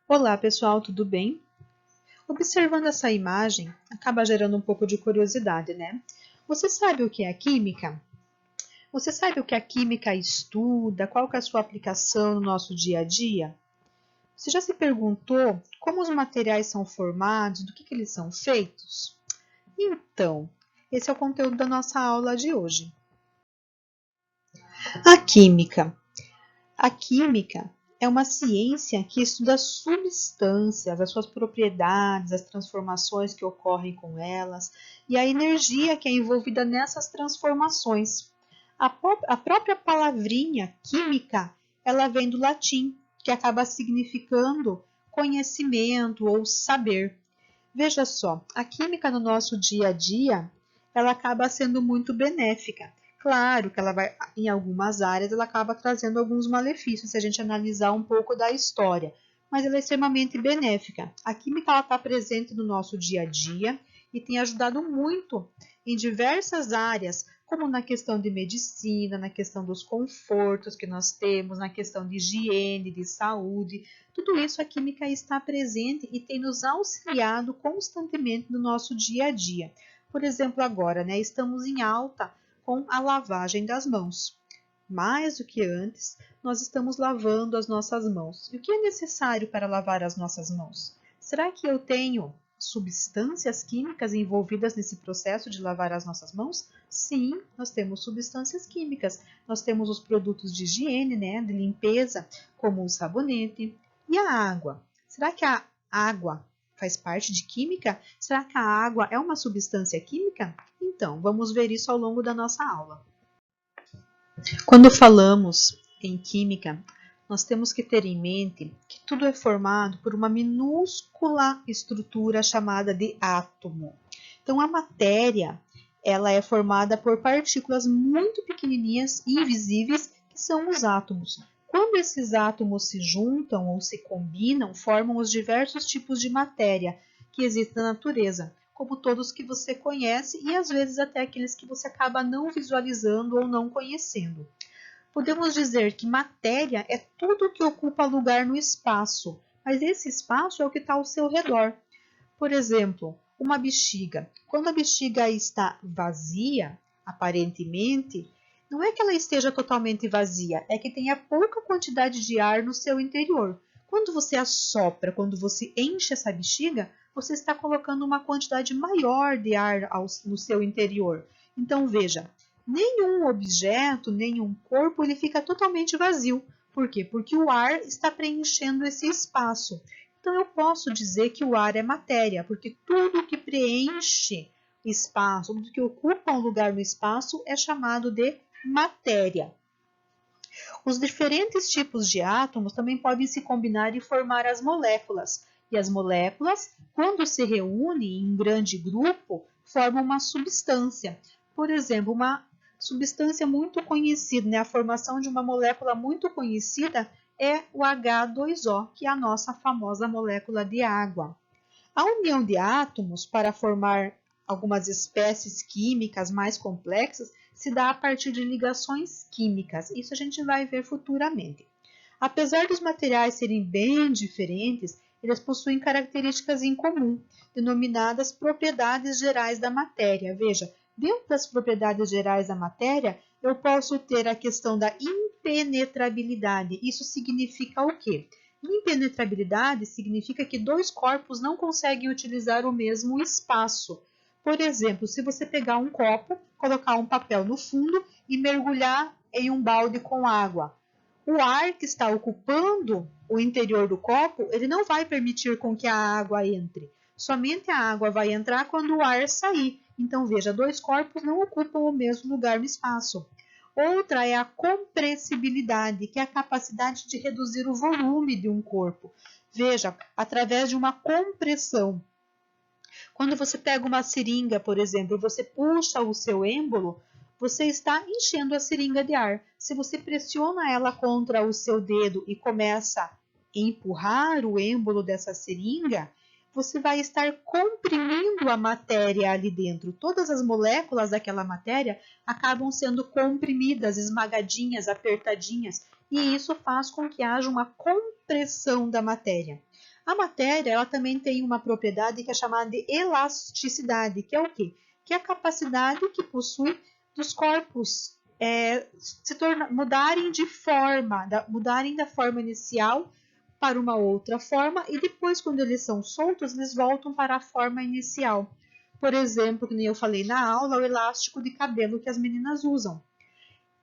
Olá pessoal, tudo bem? Observando essa imagem, acaba gerando um pouco de curiosidade, né? Você sabe o que é a química? Você sabe o que a química estuda? Qual que é a sua aplicação no nosso dia a dia? Você já se perguntou como os materiais são formados, do que eles são feitos? Então, esse é o conteúdo da nossa aula de hoje. A química. A química é uma ciência que estuda substâncias, as suas propriedades, as transformações que ocorrem com elas e a energia que é envolvida nessas transformações. A própria palavrinha química, ela vem do latim, que acaba significando conhecimento ou saber. Veja só, a química no nosso dia a dia, ela acaba sendo muito benéfica. Claro que ela vai, em algumas áreas, ela acaba trazendo alguns malefícios, se a gente analisar um pouco da história, mas ela é extremamente benéfica. A química está presente no nosso dia a dia e tem ajudado muito em diversas áreas, como na questão de medicina, na questão dos confortos que nós temos, na questão de higiene, de saúde. Tudo isso a química está presente e tem nos auxiliado constantemente no nosso dia a dia. Por exemplo, agora, né, estamos em alta com a lavagem das mãos. Mais do que antes, nós estamos lavando as nossas mãos. E o que é necessário para lavar as nossas mãos? Será que eu tenho substâncias químicas envolvidas nesse processo de lavar as nossas mãos? Sim, nós temos substâncias químicas. Nós temos os produtos de higiene, né, de limpeza, como o sabonete. E a água? Será que a água faz parte de química? Será que a água é uma substância química? Então, vamos ver isso ao longo da nossa aula. Quando falamos em química, nós temos que ter em mente que tudo é formado por uma minúscula estrutura chamada de átomo. Então, a matéria, ela é formada por partículas muito pequenininhas e invisíveis, que são os átomos. Quando esses átomos se juntam ou se combinam, formam os diversos tipos de matéria que existem na natureza, como todos que você conhece e às vezes até aqueles que você acaba não visualizando ou não conhecendo. Podemos dizer que matéria é tudo que ocupa lugar no espaço, mas esse espaço é o que está ao seu redor. Por exemplo, uma bexiga. Quando a bexiga está vazia, aparentemente, não é que ela esteja totalmente vazia, é que tenha pouca quantidade de ar no seu interior. Quando você assopra, quando você enche essa bexiga, você está colocando uma quantidade maior de ar no seu interior. Então, veja, nenhum objeto, nenhum corpo, ele fica totalmente vazio. Por quê? Porque o ar está preenchendo esse espaço. Então, eu posso dizer que o ar é matéria, porque tudo que preenche espaço, tudo que ocupa um lugar no espaço é chamado de matéria. Os diferentes tipos de átomos também podem se combinar e formar as moléculas. E as moléculas, quando se reúnem em um grande grupo, formam uma substância. Por exemplo, uma substância muito conhecida, né? A formação de uma molécula muito conhecida é o H2O, que é a nossa famosa molécula de água. A união de átomos para formar algumas espécies químicas mais complexas se dá a partir de ligações químicas. Isso a gente vai ver futuramente. Apesar dos materiais serem bem diferentes, eles possuem características em comum, denominadas propriedades gerais da matéria. Veja, dentro das propriedades gerais da matéria, eu posso ter a questão da impenetrabilidade. Isso significa o quê? Impenetrabilidade significa que dois corpos não conseguem utilizar o mesmo espaço. Por exemplo, se você pegar um copo, colocar um papel no fundo e mergulhar em um balde com água, o ar que está ocupando o interior do copo, ele não vai permitir com que a água entre. Somente a água vai entrar quando o ar sair. Então, veja, dois corpos não ocupam o mesmo lugar no espaço. Outra é a compressibilidade, que é a capacidade de reduzir o volume de um corpo. Veja, através de uma compressão. Quando você pega uma seringa, por exemplo, você puxa o seu êmbolo, você está enchendo a seringa de ar. Se você pressiona ela contra o seu dedo e começa a empurrar o êmbolo dessa seringa, você vai estar comprimindo a matéria ali dentro. Todas as moléculas daquela matéria acabam sendo comprimidas, esmagadinhas, apertadinhas, e isso faz com que haja uma compressão da matéria. A matéria, ela também tem uma propriedade que é chamada de elasticidade, que é o quê? Que é a capacidade que possui dos corpos mudarem de forma, mudarem da forma inicial para uma outra forma e depois, quando eles são soltos, eles voltam para a forma inicial. Por exemplo, como eu falei na aula, o elástico de cabelo que as meninas usam.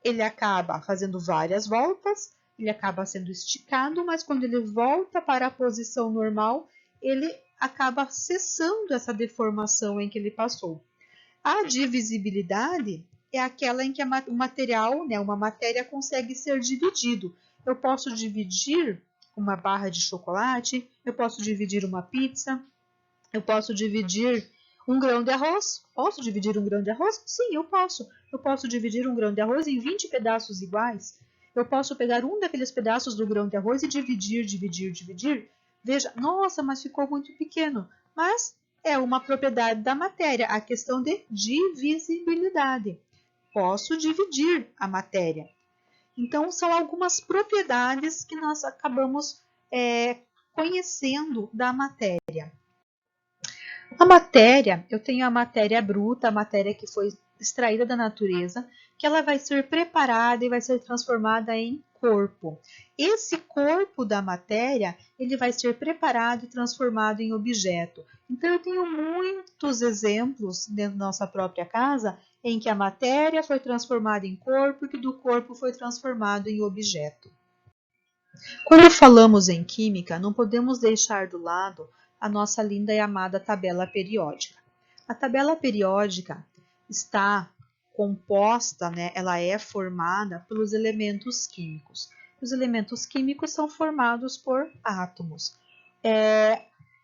Ele acaba fazendo várias voltas, ele acaba sendo esticado, mas quando ele volta para a posição normal, ele acaba cessando essa deformação em que ele passou. A divisibilidade é aquela em que o material, né, uma matéria, consegue ser dividido. Eu posso dividir uma barra de chocolate, eu posso dividir uma pizza, eu posso dividir um grão de arroz. Posso dividir um grão de arroz? Sim, eu posso. Eu posso dividir um grão de arroz em 20 pedaços iguais. Eu posso pegar um daqueles pedaços do grão de arroz e dividir. Veja, nossa, mas ficou muito pequeno. Mas é uma propriedade da matéria, a questão de divisibilidade. Posso dividir a matéria. Então, são algumas propriedades que nós acabamos conhecendo da matéria. A matéria, eu tenho a matéria bruta, a matéria que foi extraída da natureza, que ela vai ser preparada e vai ser transformada em corpo. Esse corpo da matéria, ele vai ser preparado e transformado em objeto. Então, eu tenho muitos exemplos dentro da nossa própria casa em que a matéria foi transformada em corpo e que do corpo foi transformado em objeto. Quando falamos em química, não podemos deixar do lado a nossa linda e amada tabela periódica. A tabela periódica está composta, né, ela é formada pelos elementos químicos. Os elementos químicos são formados por átomos.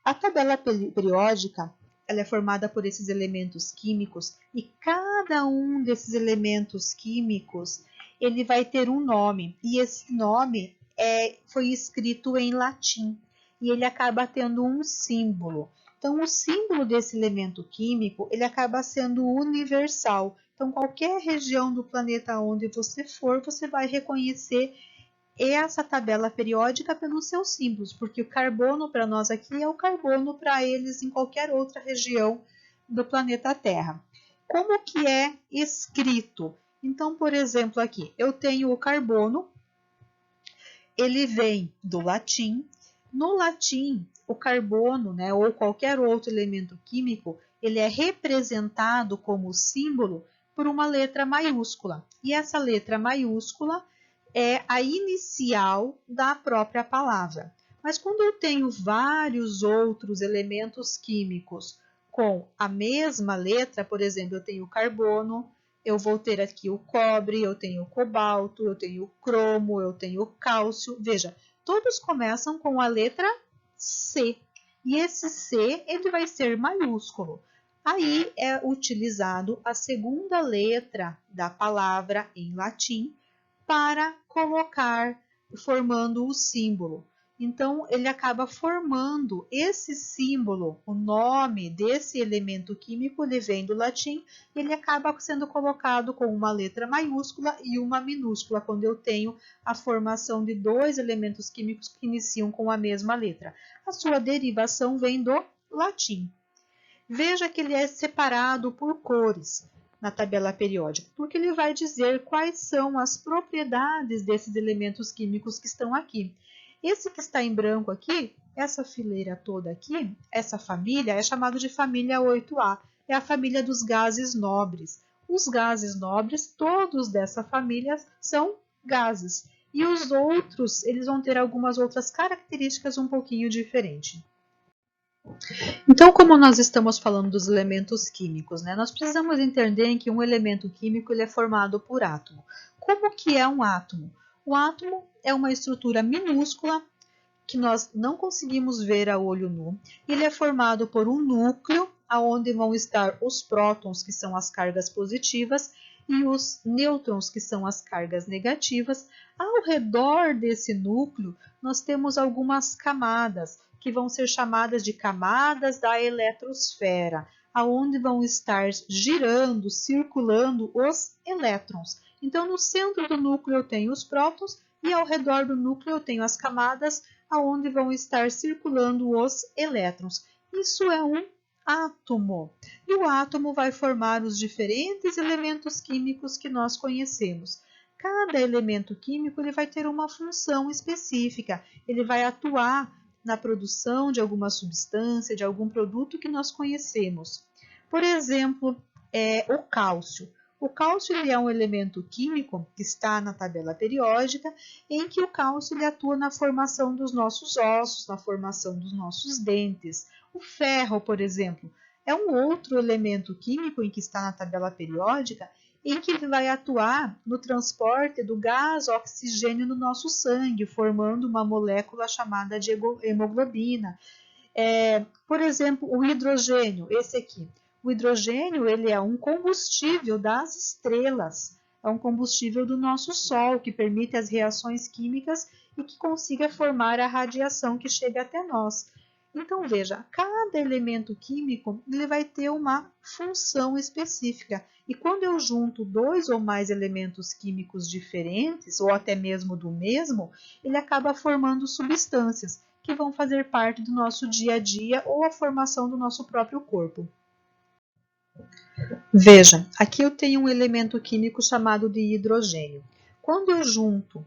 A tabela periódica ela é formada por esses elementos químicos e cada um desses elementos químicos ele vai ter um nome e esse nome foi escrito em latim e ele acaba tendo um símbolo. Então, o símbolo desse elemento químico ele acaba sendo universal. Então, qualquer região do planeta onde você for, você vai reconhecer essa tabela periódica pelos seus símbolos, porque o carbono para nós aqui é o carbono para eles em qualquer outra região do planeta Terra. Como que é escrito? Então, por exemplo, aqui, eu tenho o carbono, ele vem do latim. No latim, o carbono, né, ou qualquer outro elemento químico, ele é representado como símbolo por uma letra maiúscula. E essa letra maiúscula é a inicial da própria palavra. Mas quando eu tenho vários outros elementos químicos com a mesma letra, por exemplo, eu tenho carbono, eu vou ter aqui o cobre, eu tenho o cobalto, eu tenho o cromo, eu tenho o cálcio. Veja, todos começam com a letra C. E esse C ele vai ser maiúsculo. Aí é utilizado a segunda letra da palavra em latim para colocar, formando o símbolo. Então, ele acaba formando esse símbolo, o nome desse elemento químico, ele vem do latim, ele acaba sendo colocado com uma letra maiúscula e uma minúscula, quando eu tenho a formação de dois elementos químicos que iniciam com a mesma letra. A sua derivação vem do latim. Veja que ele é separado por cores na tabela periódica, porque ele vai dizer quais são as propriedades desses elementos químicos que estão aqui. Esse que está em branco aqui, essa fileira toda aqui, essa família é chamada de família 8A, é a família dos gases nobres. Os gases nobres, todos dessa família, são gases. E os outros, eles vão ter algumas outras características um pouquinho diferentes. Então, como nós estamos falando dos elementos químicos, né, nós precisamos entender que um elemento químico ele é formado por átomo. Como que é um átomo? O átomo é uma estrutura minúscula que nós não conseguimos ver a olho nu. Ele é formado por um núcleo, onde vão estar os prótons, que são as cargas positivas, e os nêutrons, que são as cargas negativas. Ao redor desse núcleo, nós temos algumas camadas, que vão ser chamadas de camadas da eletrosfera, aonde vão estar girando, circulando os elétrons. Então, no centro do núcleo eu tenho os prótons e ao redor do núcleo eu tenho as camadas aonde vão estar circulando os elétrons. Isso é um átomo. E o átomo vai formar os diferentes elementos químicos que nós conhecemos. Cada elemento químico ele vai ter uma função específica, ele vai atuar na produção de alguma substância, de algum produto que nós conhecemos. Por exemplo, o cálcio. O cálcio ele é um elemento químico que está na tabela periódica, em que o cálcio ele atua na formação dos nossos ossos, na formação dos nossos dentes. O ferro, por exemplo, é um outro elemento químico em que está na tabela periódica, em que ele vai atuar no transporte do gás oxigênio no nosso sangue, formando uma molécula chamada de hemoglobina. Por exemplo, o hidrogênio, esse aqui. O hidrogênio ele é um combustível das estrelas, é um combustível do nosso Sol, que permite as reações químicas e que consiga formar a radiação que chega até nós. Então, veja, cada elemento químico ele vai ter uma função específica. E quando eu junto dois ou mais elementos químicos diferentes, ou até mesmo do mesmo, ele acaba formando substâncias que vão fazer parte do nosso dia a dia ou a formação do nosso próprio corpo. Veja, aqui eu tenho um elemento químico chamado de hidrogênio. Quando eu junto,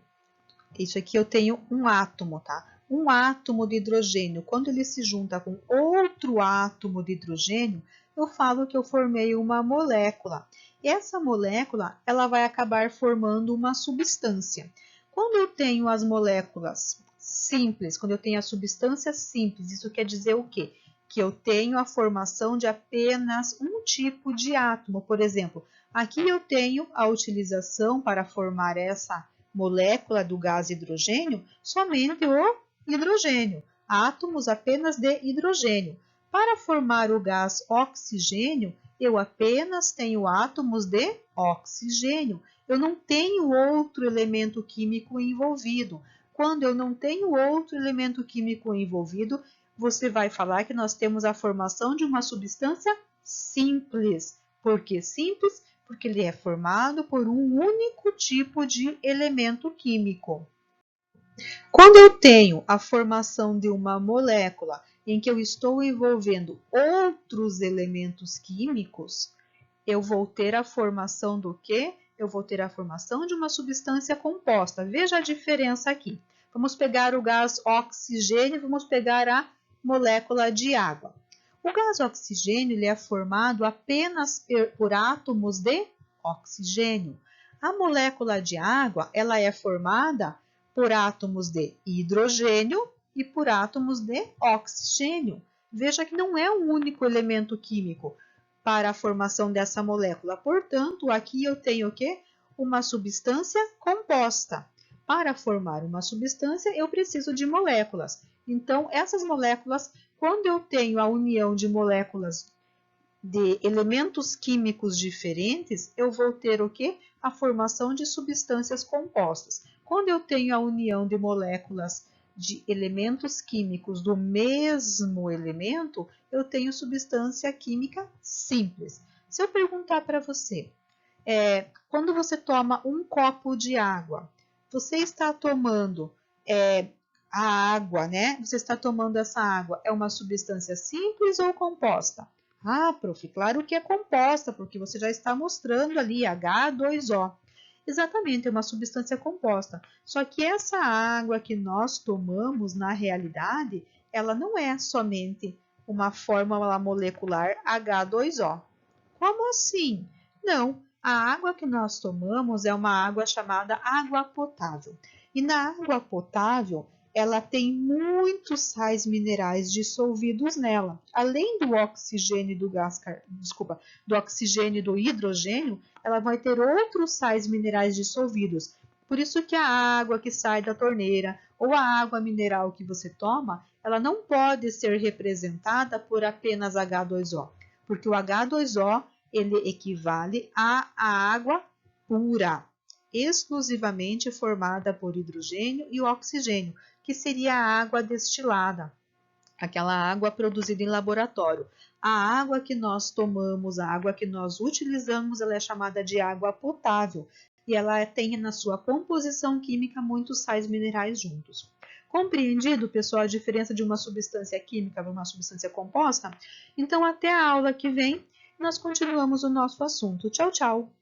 isso aqui eu tenho um átomo, tá? Um átomo de hidrogênio, quando ele se junta com outro átomo de hidrogênio, eu falo que eu formei uma molécula. E essa molécula, ela vai acabar formando uma substância. Quando eu tenho as moléculas simples, quando eu tenho a substância simples, isso quer dizer o quê? Que eu tenho a formação de apenas um tipo de átomo. Por exemplo, aqui eu tenho a utilização para formar essa molécula do gás hidrogênio, somente o hidrogênio, átomos apenas de hidrogênio. Para formar o gás oxigênio, eu apenas tenho átomos de oxigênio. Eu não tenho outro elemento químico envolvido. Quando eu não tenho outro elemento químico envolvido, você vai falar que nós temos a formação de uma substância simples. Por que simples? Porque ele é formado por um único tipo de elemento químico. Quando eu tenho a formação de uma molécula em que eu estou envolvendo outros elementos químicos, eu vou ter a formação do quê? Eu vou ter a formação de uma substância composta. Veja a diferença aqui. Vamos pegar o gás oxigênio e vamos pegar a molécula de água. O gás oxigênio ele é formado apenas por átomos de oxigênio. A molécula de água ela é formada por átomos de hidrogênio e por átomos de oxigênio. Veja que não é um único elemento químico para a formação dessa molécula. Portanto, aqui eu tenho o quê? Uma substância composta. Para formar uma substância, eu preciso de moléculas. Então, essas moléculas, quando eu tenho a união de moléculas de elementos químicos diferentes, eu vou ter o quê? A formação de substâncias compostas. Quando eu tenho a união de moléculas de elementos químicos do mesmo elemento, eu tenho substância química simples. Se eu perguntar para você, quando você toma um copo de água, você está tomando a água, né? Você está tomando essa água, é uma substância simples ou composta? Ah, prof, claro que é composta, porque você já está mostrando ali H2O. Exatamente, é uma substância composta. Só que essa água que nós tomamos, na realidade, ela não é somente uma fórmula molecular H2O. Como assim? Não, a água que nós tomamos é uma água chamada água potável. E na água potável, ela tem muitos sais minerais dissolvidos nela. Além do oxigênio e do oxigênio e do hidrogênio, ela vai ter outros sais minerais dissolvidos. Por isso que a água que sai da torneira ou a água mineral que você toma, ela não pode ser representada por apenas H2O, porque o H2O ele equivale à água pura, exclusivamente formada por hidrogênio e oxigênio, que seria a água destilada, aquela água produzida em laboratório. A água que nós tomamos, a água que nós utilizamos, ela é chamada de água potável e ela tem na sua composição química muitos sais minerais juntos. Compreendido, pessoal, a diferença de uma substância química para uma substância composta? Então, até a aula que vem, nós continuamos o nosso assunto. Tchau, tchau!